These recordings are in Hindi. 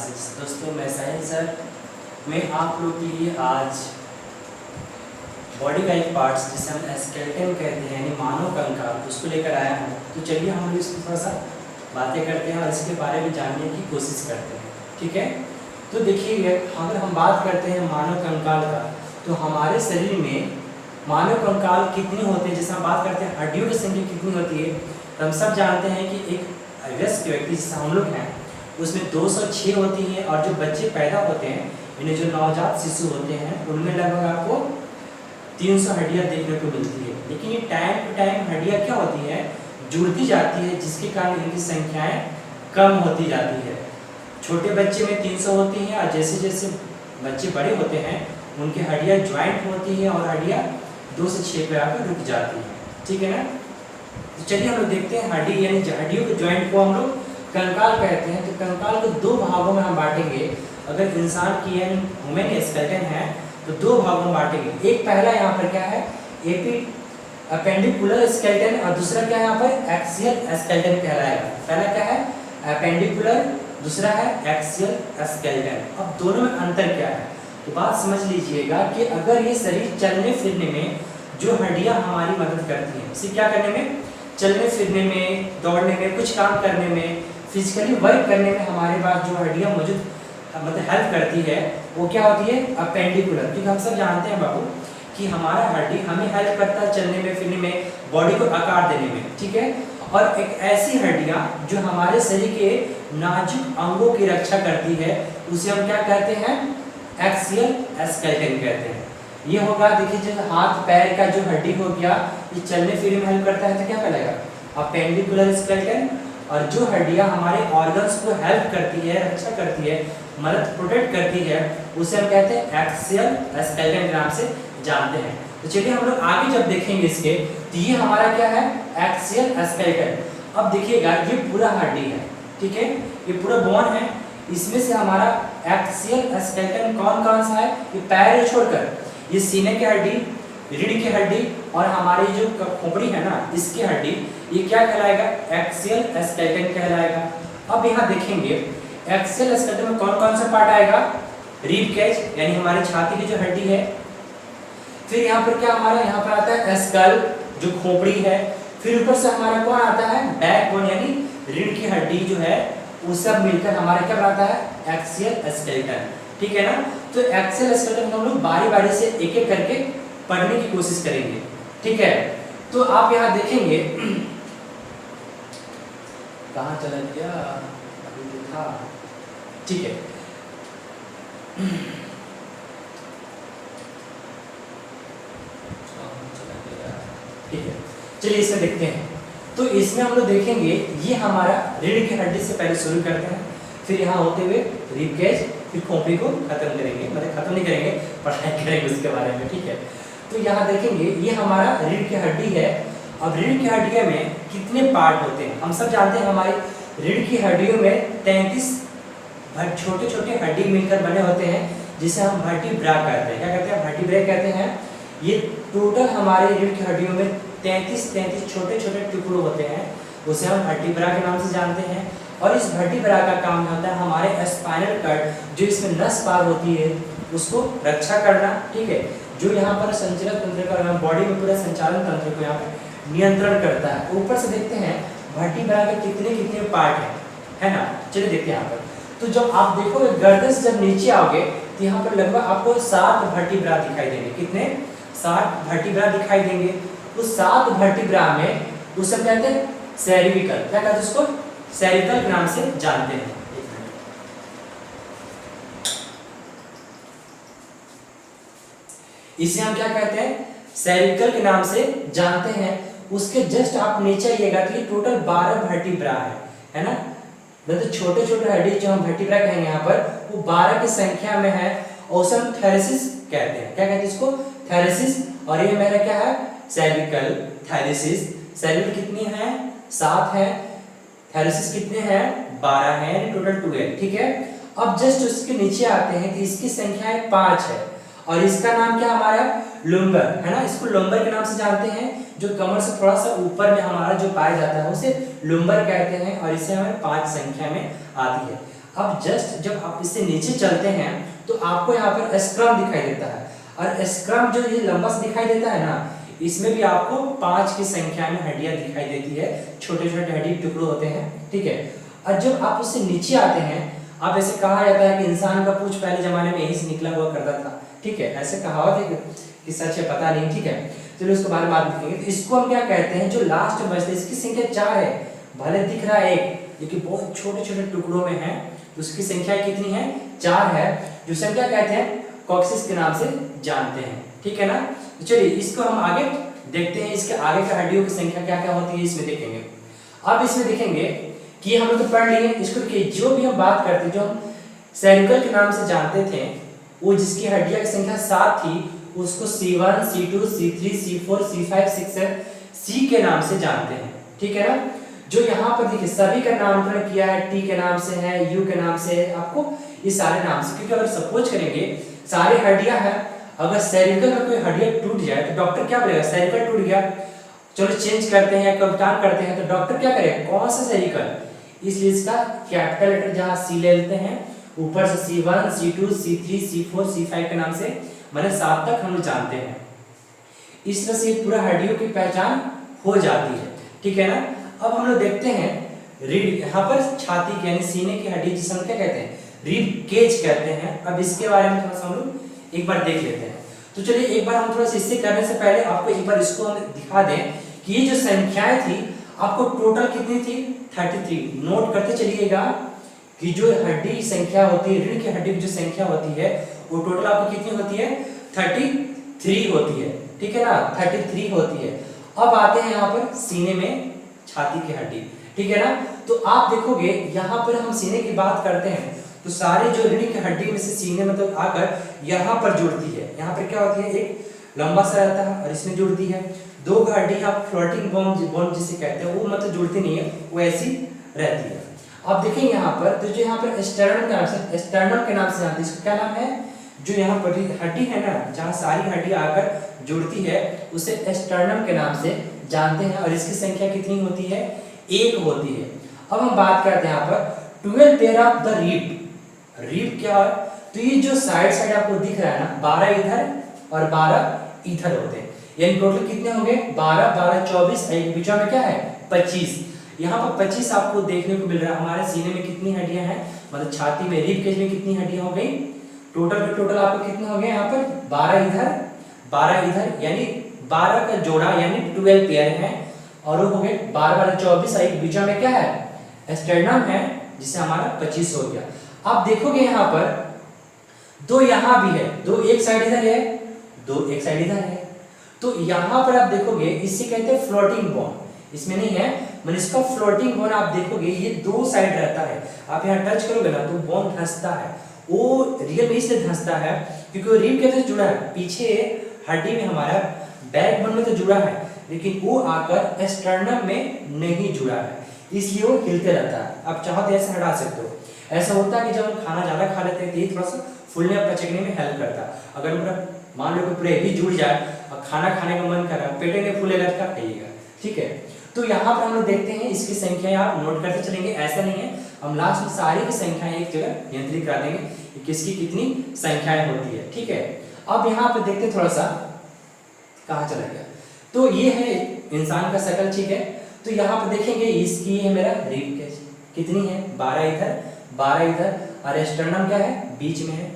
क्लासेस। दोस्तों मैं साहिल सर, मैं आप लोग के लिए आज बॉडी का एक पार्ट्स जिसे हम स्केलेटन कहते हैं यानी मानव कंकाल उसको लेकर आया हूँ। तो चलिए हम लोग इसको थोड़ा सा बातें करते हैं और इसके बारे में जानने की कोशिश करते हैं, ठीक है। तो देखिए, अगर हम बात करते हैं मानव कंकाल का, तो हमारे शरीर में मानव कंकाल कितनी होते हैं, जैसे हम बात करते हैं हड्डियों की संख्या कितनी होती है, तो हम सब जानते हैं कि एक वयस्क व्यक्ति जैसे हम लोग हैं उसमें 206 होती हैं, और जो बच्चे पैदा होते हैं इन्हें जो नवजात शिशु होते हैं उनमें लगभग आपको 300 हड्डियाँ देखने को मिलती है। लेकिन ये टाइम टू टाइम हड्डियाँ क्या होती है, जुड़ती जाती है, जिसके कारण इनकी संख्याएं कम होती जाती है। छोटे बच्चे में 300 होती हैं और जैसे जैसे बच्चे बड़े होते हैं उनकी हड्डियाँ ज्वाइंट होती हैं और हड्डियाँ 2 से 6 पे आकर रुक जाती हैं, ठीक है ना। तो चलिए हम लोग देखते हैं हड्डी यानी हड्डियों के ज्वाइंट को हम लोग कंकाल कहते हैं। तो कंकाल को 2 भागों में हम बांटेंगे। अगर इंसान की यानी ह्यूमन स्केलेटन है तो 2 भागों में बांटेंगे। एक पहला यहाँ पर क्या है, अपेंडिकुलर स्केलेटन, और दूसरा क्या है यहाँ पर एक्सियल स्केलेटन कहलाएगा। पहला क्या है अपेंडिकुलर, दूसरा है एक्सियल स्केलेटन। अब दोनों में अंतर क्या है, तो बात समझ लीजिएगा कि अगर ये शरीर चलने फिरने में जो हड्डियां हमारी मदद करती हैं, इसे क्या करने में, चलने फिरने में, दौड़ने में, कुछ काम करने में, फिजिकली वर्क करने में हमारे पास जो हड्डियां मौजूद मतलब हेल्प करती है वो क्या होती है अपेंडिकुलर। क्योंकि हम सब जानते हैं बाबू कि हमारा हड्डी हमें हेल्प करता है चलने में, फिरने में, बॉडी को आकार देने में, ठीक है। और एक ऐसी हड्डियां जो हमारे शरीर के नाजुक अंगों की रक्षा करती है उसे हम क्या कहते हैं, एक्सियल स्केलेटन कहते हैं। ये होगा, देखिए जैसे हाथ पैर का जो हड्डी हो गया ये चलने फिरने में हेल्प करता है तो क्या कहलाएगा अपेंडिकुलर स्केलेटन। और जो हड्डियां हमारे ऑर्गन्स को हेल्प करती है, रक्षा करती है, मदद प्रोटेक्ट करती है, उसे हम कहते हैं एक्सियल स्केलेटन के नाम से जानते हैं। तो चलिए हम लोग आगे जब देखेंगे इसके, तो ये हमारा क्या है एक्सियल स्केलेटन। अब देखिएगा ये पूरा हड्डी है, ठीक है, ये पूरा बोन है, इसमें से हमारा एक्सियल स्केलेटन कौन कौन सा है, ये पैर छोड़कर ये सीने की हड्डी, रीढ़ की हड्डी और हमारी जो खोपड़ी है ना इसकी हड्डी, ये क्या कहलाएगा एक्सियल स्केलेटन कहलाएगा। अब यहाँ देखेंगे एक्सियल स्केलेटन में कौन कौन सा पार्ट आएगा, रिब केज यानी हमारी छाती की जो हड्डी है, फिर यहाँ पर क्या हमारा यहाँ पर आता है स्कल जो खोपड़ी है, फिर ऊपर से हमारा कौन आता है बैकबोन यानी रीढ़ की हड्डी जो है, वो सब मिलकर हमारा क्या बनाता है एक्सियल स्केलेटन, ठीक है ना। तो एक्सियल स्केलेटन हम लोग बारी बारी से एक एक करके पढ़ने की कोशिश करेंगे, ठीक है। तो आप यहाँ देखेंगे कहाँ चला गया, अभी था, ठीक है। ठीक है, चलिए इसमें देखते हैं। तो इसमें हम लोग देखेंगे ये हमारा रीढ़ की हड्डी से पहले शुरू करते हैं, फिर यहाँ होते हुए रिब केज, फिर खोपड़ी को खत्म करेंगे, मतलब खत्म नहीं करेंगे, पढ़ाई करेंगे उसके बारे में, ठीक है। तो यहाँ देखेंगे ये हमारा रीढ़ की हड्डी है। अब रीढ़ की हड्डियों में कितने पार्ट होते हैं, हम सब जानते हैं हमारी रीढ़ की हड्डियों में 33 छोटे छोटे हड्डी मिलकर बने होते हैं जिसे हम वर्टिब्रा कहते हैं। क्या कहते हैं, वर्टिब्रा कहते हैं। ये टोटल हमारे रीढ़ की हड्डियों में 33 छोटे छोटे टुकड़े होते हैं, उसे हम वर्टिब्रा के नाम से जानते हैं। और इस वर्टिब्रा का काम होता है हमारे स्पाइनल कॉर्ड जो इसमें नस पार होती है उसको रक्षा करना, ठीक है, जो यहाँ पर संचालन तंत्र का, बॉडी में पूरा संचालन तंत्र को यहाँ पर नियंत्रण करता है। ऊपर से देखते हैं वर्टिब्रा के कितने कितने पार्ट हैं, है ना। चलिए देखते हैं यहाँ पर। तो जब आप देखोगे गर्दन से जब नीचे आओगे तो यहाँ पर लगभग आपको 7 वर्टिब्रा दिखाई देंगे। कितने, 7 वर्टिब्रा दिखाई देंगे। उस 7 वर्टिब्रा में उसे कहते हैं सेरिविकल, क्या कहते हैं उसको, सेरिविकल के नाम से जानते हैं। इसे हम क्या कहते हैं सेरिविकल के नाम से जानते हैं। उसके जस्ट आप नीचे आइएगा तो ये टोटल 12 वर्टिब्रा है ना। मतलब छोटे छोटे हड्डी जो हम वर्टिब्रा कहेंगे यहाँ पर वो 12 की संख्या में है, और उसे हम थैलेसिस कहते हैं। क्या कहते हैं इसको, थैलेसिस। और ये मेरा क्या है सेरिविकल, थैलेसिस। सेरिविकल कितनी है, 7 है, थैलेसिस कितने हैं, 12 है, टोटल 12, ठीक है। अब जस्ट उसके नीचे आते हैं तो इसकी संख्या है 5 है, और इसका नाम क्या हमारा लुम्बर है ना। इसको लुम्बर के नाम से जानते हैं, जो कमर से थोड़ा सा ऊपर में हमारा जो पाया जाता है उसे लुम्बर कहते हैं, और इसे हमें 5 संख्या में आती है। अब जस्ट जब आप इससे नीचे चलते हैं तो आपको यहाँ पर स्क्रम दिखाई देता है, और स्क्रम जो ये लंबा सा दिखाई देता है ना, इसमें भी आपको 5 की संख्या में हड्डियां दिखाई देती है, छोटे छोटे हड्डी टुकड़े होते हैं, ठीक है। और जब आप उससे नीचे आते हैं, आप ऐसे कहा जाता है कि इंसान का पूंछ पहले जमाने में यहीं से निकला हुआ करता था, ठीक है, ऐसे कहावत है कि सच है पता नहीं, ठीक है, चलो इसको बारे में बात देखेंगे। तो इसको हम क्या कहते हैं, जो लास्ट में बचते हैं, इसकी संख्या 4 है, भले दिख रहा है 1 लेकिन बहुत छोटे छोटे टुकड़ों में है, तो उसकी संख्या कितनी है, 4 है, जो संख्या कहते हैं कॉक्सिस के नाम से जानते हैं, ठीक है ना। तो चलिए इसको हम आगे देखते हैं, इसके आगे के हड्डियों की संख्या क्या क्या होती है इसमें देखेंगे। अब इसमें देखेंगे कि हम लोग तो पढ़ लिए, इसको देखिए जो भी हम बात करते हैं, जो हम सेरिकल के नाम से जानते थे, वो जिसकी हड्डियां की संख्या 7 थी, उसको C1, C2, C3, C4, C5, C6, C के नाम से जानते हैं, ठीक है ना। जो यहाँ पर देखिए सभी का नामकरण किया है, T के नाम से है, U के नाम से है, आपको ये सारे नाम से, क्योंकि अगर सपोज करेंगे सारी हड्डियां हैं, अगर सेरिकल में कोई हड्डियां टूट जाए तो डॉक्टर क्या बोलेगा, सेरिकल टूट गया, चलो चेंज करते हैं या कप्तान करते हैं, तो डॉक्टर क्या करेगा, कौन सा सेरिकल, इसलिए इसका कैपिटल लेटर जहां C ले लेते हैं, ऊपर से C1, C2, C3, C4, C5 के नाम से, मतलब 7 तक हम लोग जानते हैं। इस तरह से पूरा हड्डियों की पहचान हो जाती है, ठीक है ना। अब हम लोग देखते हैं रिब, यहाँ पर छाती की यानी सीने की हड्डी जिसे हम क्या कहते हैं, रिब केज कहते हैं। अब इसके बारे में थोड़ा सा हम लोग एक बार देख लेते हैं। तो चलिए एक बार हम थोड़ा सा इससे करने से पहले आपको एक बार इसको हम दिखा दें कि ये जो संख्याएं थी आपको टोटल कितनी थी, 33। नोट करते चलिएगा कि जो हड्डी संख्या होती है, रीढ़ की हड्डी की जो संख्या होती है, वो टोटल आपको कितनी होती है, 33 होती है, ठीक है ना, 33 होती है। अब आते हैं यहाँ पर सीने में छाती की हड्डी, ठीक है ना। तो आप देखोगे यहाँ पर हम सीने की बात करते हैं तो सारे जो रीढ़ की हड्डी में से सीने मतलब आकर यहाँ पर जुड़ती है, यहाँ पर क्या होती है, एक लंबा सा रहता है और इसमें जुड़ती है, 2 हड्डी आप फ्लोटिंग बोन जिसे कहते हैं, वो मतलब जुड़ती नहीं है, वो ऐसी रहती है। अब देखेंगे यहाँ पर, तो जो यहाँ पर स्टर्नम के नाम से, स्टर्नम के नाम से जानते हैं, इसका क्या नाम है, जो यहाँ पर हड्डी है ना, जहाँ सारी हड्डी आकर जुड़ती है, उसे स्टर्नम के नाम से जानते हैं, और इसकी संख्या कितनी होती है, 1 होती है। अब हम बात करते हैं यहाँ पर 12 pair of the rib. Rib क्या है, तो ये जो साइड आपको दिख रहा है ना, 12 इधर और 12 इधर होते हैं, यानी टोटल कितने होंगे, 12 12 24, एक बीच में क्या है 25। यहाँ पर 25 आपको देखने को मिल रहा है। हमारे सीने में कितनी हड्डियां हैं, मतलब छाती में, रिब केज में कितनी हड्डियां हो गई, टोटल आपको कितने हो गए, यहाँ पर 12 इधर 12 इधर, यानी 12 का जोड़ा यानी 12 पेयर है, और वो हो गए 12 12 24, एक बीच में क्या है, स्टर्नम है, जिसे हमारा 25 हो गया। आप देखोगे यहाँ पर 2 यहाँ भी है, 2 एक साइड इधर है, 2 एक साइड इधर है, तो यहाँ पर आप देखोगे इसे कहते हैं फ्लोटिंग बोन, इसमें नहीं है, मतलब इसका फ्लोटिंग बोन आप देखोगे ये 2 साइड रहता है। आप यहाँ टच करोगे ना तो बोन धंसता है, वो रियल में इसलिए धंसता है क्योंकि वो रिब के साथ जुड़ा है, पीछे हड्डी में हमारा बैकबोन में तो जुड़ा है, लेकिन वो आकर स्टर्नम में नहीं जुड़ा है, इसलिए वो हिलते रहता है। आप चाहो तो ऐसे हटा सकते हो। ऐसा होता है कि जब हम खाना ज्यादा खा लेते हैं तो ये थोड़ा सा फूलने और पचकने में हेल्प करता है। अगर पूरा मान लो कि पूरे भी जुड़ जाए और खाना खाने का मन कर रहा है, पेट में फूलेगा तो क्या खाइएगा, ठीक है। तो यहाँ पर हम लोग देखते हैं इसकी संख्या आप नोट करते चलेंगे, ऐसा नहीं है, हम लास्ट में सारी की संख्याएं एक जगह नियंत्रित करा देंगे कि किसकी कितनी संख्याएं होती है, ठीक है। अब यहाँ पर देखते थोड़ा सा कहाँ चला गया, तो ये है इंसान का शकल, ठीक है। तो यहाँ पर देखेंगे इसकी है मेरा रिब केज कितनी है, 12 इधर 12 इधर, और स्टर्नम क्या है बीच में है।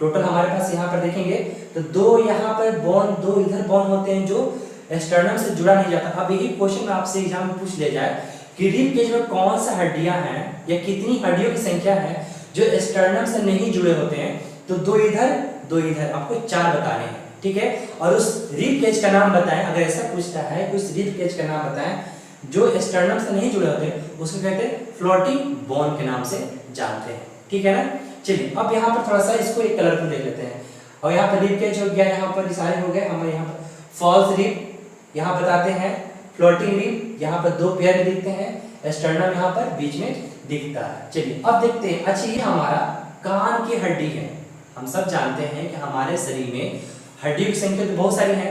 टोटल हमारे पास यहाँ पर देखेंगे तो 2 यहाँ पर बोन, 2 इधर बोन होते हैं जो स्टर्नम से जुड़ा नहीं जाता। अब यही क्वेश्चन आपसे एग्जाम में पूछ लिया जाए कि रिब केज में कौन सा हड्डियां हैं या कितनी हड्डियों की संख्या है जो स्टर्नम से नहीं जुड़े होते हैं, तो 2 इधर 2 इधर, आपको 4 बताने हैं, ठीक है। और उस रिब केज का नाम बताएं, अगर ऐसा पूछता है कि उस रिब केज का नाम बताएं जो स्टर्नम से नहीं जुड़े होते, उसको कहते हैं फ्लोटिंग बोन के नाम से जानते हैं, ठीक है ना। चलिए अब यहाँ पर थोड़ा सा इसको एक कलरफुल देख लेते हैं। और यहाँ पर रिब केज हो गया, यहाँ पर सारे हो गए हमारे, यहाँ पर फॉल्स रिब यहाँ बताते हैं, फ्लोटिंग रिब यहाँ पर 2 पेयर में दिखते हैं, स्टर्नम यहाँ पर बीच में दिखता है। चलिए अब देखते हैं, अच्छा ये हमारा कान की हड्डी है। हम सब जानते हैं कि हमारे शरीर में हड्डियों की संख्या तो बहुत सारी है,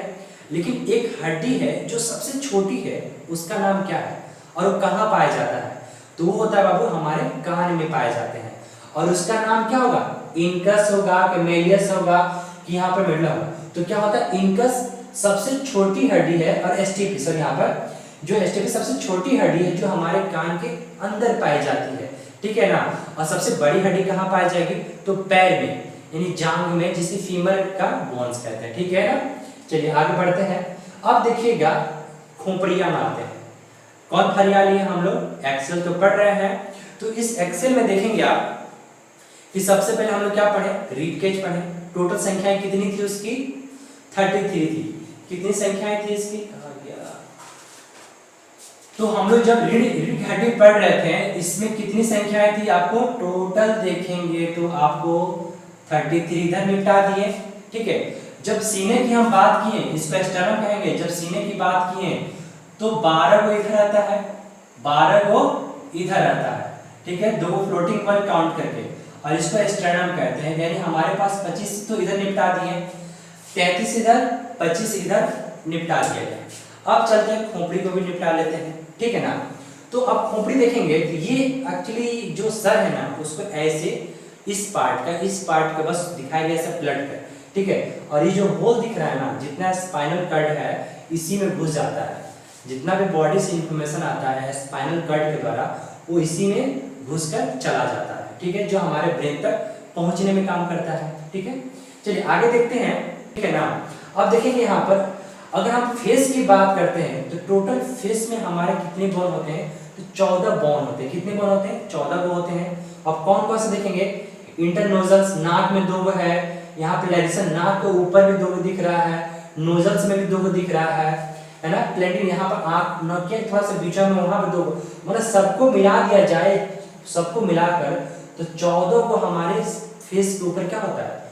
लेकिन एक हड्डी है जो सबसे छोटी है, उसका नाम क्या है और वो कहाँ पाया जाता है, तो वो होता है बाबू हमारे कान में पाए जाते हैं। और उसका नाम क्या होगा, इनकस होगा, कैमेलियस होगा, कि यहाँ पर मिडला होगा। तो क्या होता है, इनकस सबसे छोटी हड्डी है और एसटीपी सर यहाँ पर जो एसटीपी सबसे छोटी हड्डी है जो हमारे कान के अंदर पाई जाती है, ठीक है ना। और सबसे बड़ी हड्डी कहाँ पाई जाएगी, तो पैर में यानी जांघ में, जिसे फीमर का बोन्स कहते हैं, ठीक है ना। चलिए आगे बढ़ते हैं। अब देखिएगा खोपड़ियां मारते हैं। कौन फरिया लिए हम लोग, एक्सेल तो पढ़ रहे हैं। तो इस एक्सेल में देखेंगे आप कि सबसे पहले हम लोग क्या पढ़े, रिब केज पढ़े। टोटल संख्याएं कितनी थी उसकी, 33 थी। कितनी संख्याएं थी इसकी, तो हम लोग जब रीढ़ हड्डी पढ़ रहे थे इसमें कितनी संख्याएं थी, आपको टोटल देखेंगे तो आपको 33 इधर निपटा दिए, ठीक है। जब सीने की हम बात किए, इसको स्टर्नम कहेंगे, जब सीने की बात किए तो 12 को इधर आता है, 12 को इधर आता है, ठीक है, 2 फ्लोटिंग पॉइंट काउंट करके, और इसको स्टर्नम कहते हैं। यानी हमारे पास 25 तो इधर निपटा दिए, 33 इधर, 25 इधर निपटा दिया गया। अब चलते हैं खोपड़ी को भी निपटा लेते हैं, ठीक है ना। तो अब खोपड़ी देखेंगे तो ये एक्चुअली जो सर है ना उसको ऐसे इस पार्ट का बस दिखाया गया ऐसा प्लट कर, ठीक है। और ये जो होल दिख रहा है ना, जितना स्पाइनल कर्ड है इसी में घुस जाता है। जितना भी बॉडी से इंफॉर्मेशन आता है स्पाइनल कर्ड के द्वारा वो इसी में घुसकर चला जाता है, ठीक है, जो हमारे ब्रेन तक पहुंचने में काम करता है, ठीक है। चलिए आगे देखते हैं, ठीक है ना। अब देखेंगे यहाँ पर अगर हम फेस की बात करते हैं तो टोटल फेस में हमारे कितने बोन होते हैं, तो 14 बोन होते हैं। कितने बोन होते हैं, 14 को होते हैं। अब कौन कौन से देखेंगे, इंटरनोजल्स नाक में 2 है, यहाँ पे लाइजेशन नाक के ऊपर भी 2 दिख रहा है, नोजल्स में भी 2 दिख रहा है ना। प्लेटिन यहाँ पर आंख नोक के थोड़ा सा बीच में वहां पे 2, मतलब सबको मिला दिया जाए, सबको मिलाकर तो 14 को हमारे फेस के ऊपर क्या होता है,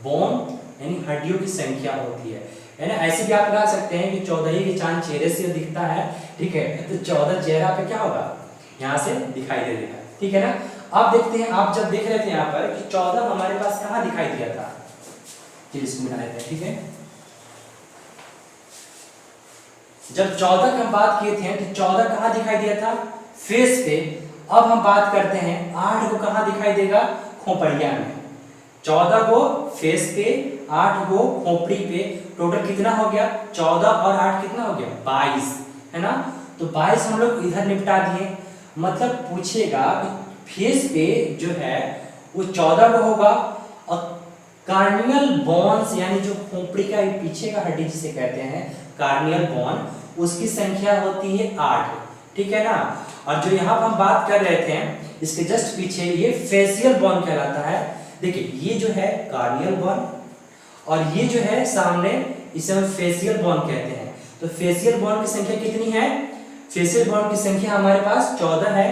बोन यानी हड्डियों की संख्या होती है ना। ऐसे भी आप लगा सकते हैं कि 14 ही के चांद चेहरे से दिखता है, ठीक है, तो 14 चेहरा पे क्या होगा, यहाँ से दिखाई दे देगा, ठीक है ना। अब देखते हैं, आप जब देख रहे थे यहाँ पर कि 14 हमारे पास कहाँ दिखाई दिया था, चलिए इसको मिला लेते हैं, ठीक है। जब 14 की हम बात किए थे तो 14 कहाँ दिखाई दिया था, फेस पे। अब हम बात करते हैं 8 को कहाँ दिखाई देगा, खोपड़िया में। 14 को फेस पे, 8 को खोपड़ी पे। टोटल कितना हो गया, 14 और 8 कितना हो गया, 22, है ना। तो 22 हम लोग इधर निपटा दिए। मतलब पूछेगा फेस पे जो है वो 14 को होगा, और कार्नियल बोन्स यानी जो खोपड़ी का पीछे का हड्डी जिसे कहते हैं कार्नियल बोन, उसकी संख्या होती है 8, ठीक है ना। और जो यहाँ पर हम बात कर रहे थे इसके जस्ट पीछे ये फेशियल बोन कहलाता है। देखिए ये जो है कार्नियल बोन और ये जो है सामने इसे हम फेशियल बोन कहते हैं। तो फेशियल बोन की संख्या कितनी है, फेशियल बोन की संख्या हमारे पास 14 है।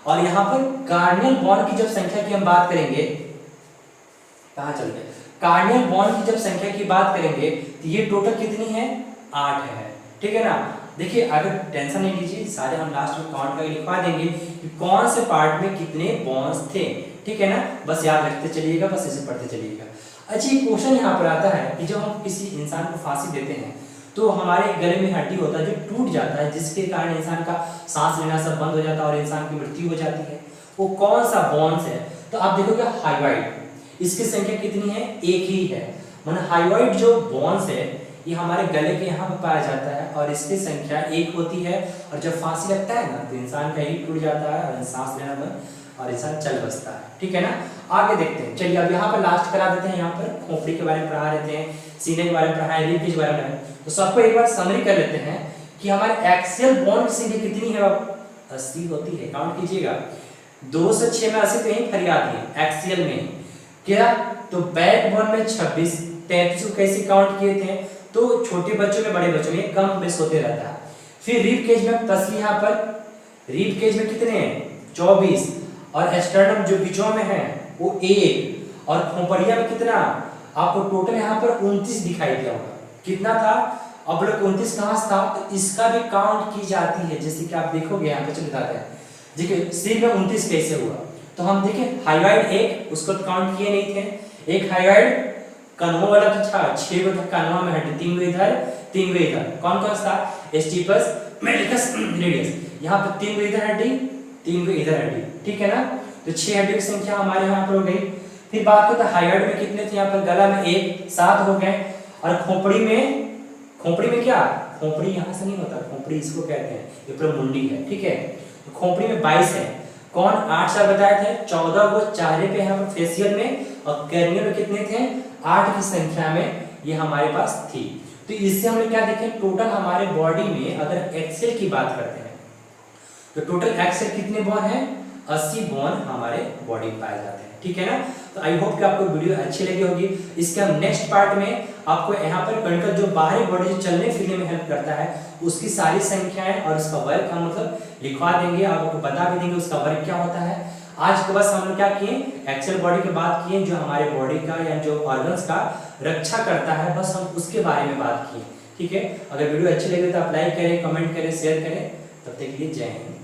और यहाँ पर कार्नियल बोन की जब संख्या की हम बात करेंगे, कहाँ चल गए, कार्नियल बोन की जब संख्या की बात करेंगे तो ये टोटल कितनी है, 8 है, ठीक है ना। देखिए अगर टेंशन नहीं लीजिए, सारे हम लास्ट में काउंट करके लिखवा देंगे कि कौन से पार्ट में कितने बोन्स थे, ठीक है ना। बस याद रखते चलिएगा, बस इसे पढ़ते चलिएगा। अच्छा एक क्वेश्चन यहाँ पर आता है कि जब हम किसी इंसान को फांसी देते हैं तो हमारे गले में हड्डी होता है जो टूट जाता है, जिसके कारण इंसान का सांस लेना सब बंद हो जाता है और इंसान की मृत्यु हो जाती है। वो कौन सा बोन्स है, तो आप देखोगे हाइवाइड, इसकी संख्या कितनी है, 1 ही है। मतलब हाइवाइड जो बोन्स है ये हमारे गले के यहाँ पर पाया जाता है और इसकी संख्या 1 होती है। और जब फांसी लगता है ना तो इंसान का ही टूट जाता है और सांस लेना बंद और इंसान चल बसता है, ठीक है ना। आगे देखते हैं, चलिए अब यहाँ पर लास्ट करा देते हैं। यहाँ पर खोपड़ी के बारे में पढ़ा देते हैं, सीने के बारे में पढ़ा है, रिब के बारे में। तो सबको एक बार समरी कर लेते हैं कि हमारे एक्सियल बोन की संख्या कितनी है, 80 होती है। काउंट कीजिएगा, 2 से 6 में 80 तो यही फरियाद है एक्सियल में क्या। तो बैक बोन में 26, 33 को कैसे काउंट किए थे, तो छोटे बच्चों में बड़े बच्चों में कम बेस होते रहता है। फिर रिब केज में प्लस यहाँ पर रिब केज में कितने हैं, 24, और स्टर्नम जो बीचों में है वो 1, और खोपड़िया में कितना, आपको टोटल यहाँ पर 29 दिखाई दिया होगा। कितना था, अब लोग 29 कहाँ से था, तो इसका भी काउंट की जाती है, जैसे कि आप देखोगे यहाँ पे चले जाते हैं। देखिए सिर में 29 कैसे हुआ, तो हम देखें हाइवाइड 1 उसको काउंट किए नहीं थे। एक हाइवाइड कन्वा वाला तो था, 6 गो तक कन्वा में हड्डी, 3 गो इधर 3 गो इधर। कौन कौन सा, स्टीपस मेडिकस रेडियस, यहाँ पर 3 गो इधर हड्डी 3 गो इधर हड्डी, ठीक है ना। तो 6 हड्डियों की संख्या हमारे यहाँ पर हो गई। फिर बात करते हैं हाइड में कितने थे, यहाँ पर गला में 1 7 हो गए, और खोपड़ी में क्या, खोपड़ी यहाँ से नहीं होता, खोपड़ी इसको कहते हैं, ये पूरा मुंडी है, ठीक है। तो खोपड़ी में 22 है। कौन 8 4 बताए थे, 14 वो चेहरे पे यहाँ पर फेशियल में, और कैनियल में कितने थे, 8 की संख्या में ये हमारे पास थी। तो इससे हम लोग क्या देखें, टोटल हमारे बॉडी में अगर एक्सेल की बात करते हैं तो टोटल एक्सेल कितने बोन है, 80 बोन हमारे बॉडी में पाए जाते हैं, ठीक है ना। तो आई होप कि आपको वीडियो अच्छी लगी होगी। इसके हम नेक्स्ट पार्ट में आपको यहाँ पर कंकर जो बाहरी बॉडी से चलने फिरने में हेल्प करता है उसकी सारी संख्याएं और उसका वर्क हम मतलब लिखवा देंगे, आपको बता भी देंगे उसका वर्क क्या होता है। आज के बस हम लोग क्या किए, एक्सेल बॉडी की बात किए जो हमारे बॉडी का या जो ऑर्गन्स का रक्षा करता है, बस हम उसके बारे में बात किए, ठीक है। अगर वीडियो अच्छी लगी तो आप लाइक करें, कमेंट करें, शेयर करें। तब तक के लिए जय हिंद।